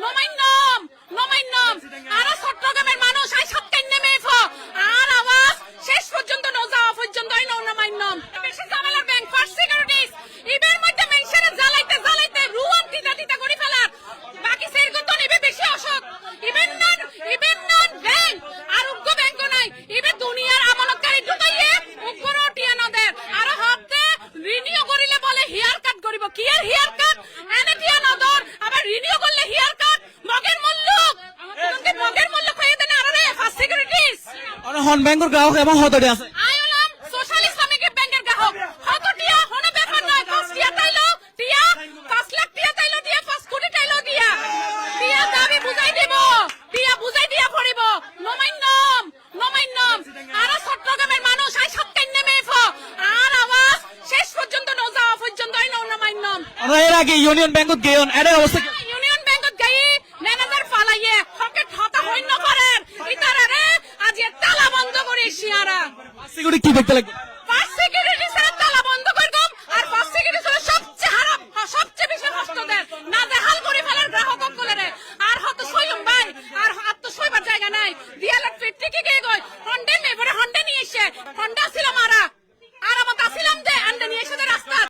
নমাইনম নমাইনম আর চট্টগ্রামের মানুষ আই সবটাই নেমে আর আওয়াজ শেষ পর্যন্ত ন যাওয়া পর্যন্ত আই নমাইনম বেশি ঝামেলার ব্যাংক ফার্স্ট সিকিউরিটিজ ইবের মধ্যে মেনশনে জ্বালাইতে জ্বালাইতে রুয়ান দিতা দিতা করে ফেলার বাকি সেরকম তো নেবে বেশি অসৎ ইবেন নন ব্যাংক আর উগ্র ব্যাংক নাই ইবে দুনিয়ার আমানতকারী ঢুকাইয়ে উগ্র টিয়া নদের আর হপ্তে রিনিউ করিলে বলে হেয়ার কাট করিব কি আর হেয়ার কাট এনে টিয়া নদর আবার রিনিউ করলে হেয়ার কাট মগের মূল্য আমাদের মগের মূল্য কইয়ে দেন আর রে ফার্স্ট সিকিউরিটিজ হন ব্যাংকের গ্রাহক এবং হতডে আছে আইলাম সোশ্যাল ইসলামিক ব্যাংকের গ্রাহক কত টিয়া হনে ব্যাপার নয় 5 টিয়া তাইলো টিয়া 5 লাখ টিয়া তাইলো টিয়া 5 কোটি তাইলো টিয়া টিয়া দাবি বুঝাই দেব টিয়া বুঝাই দিয়া পড়িব নমাইনম আর চট্টগ্রামের মানুষ আই সবটাই নেমে আর আওয়াজ শেষ পর্যন্ত ন যাওয়া পর্যন্ত আই নমাইনম আমরা এর আগে ইউনিয়ন ব্যাংকত গেয়ন এর অবস্থা কি? ইউনিয়ন ব্যাংকত গাই ম্যানেজার ফালাইয়ে হকে ঠতা হইন করেন ইতারারে আজ তালা বন্ধ করে শিয়ারা সিকিউরিটি কি দেখতে লাগবে ফার্স্ট সিকিউরিটি স্যার তালা বন্ধ করগম আর ফার্স্ট সিকিউরিটি হলো সবচেয়ে হারাম সবচেয়ে বেশি কষ্ট দেয় না দেহাল করে ফেলার গ্রাহক কলরে আর হত সইলম ভাই আর হাত তো সইবার জায়গা নাই দিয়ালত ফিট থেকে গই হন্ডে মেবরে হন্ডে নিয়ে এসে হন্ডা ছিল মারা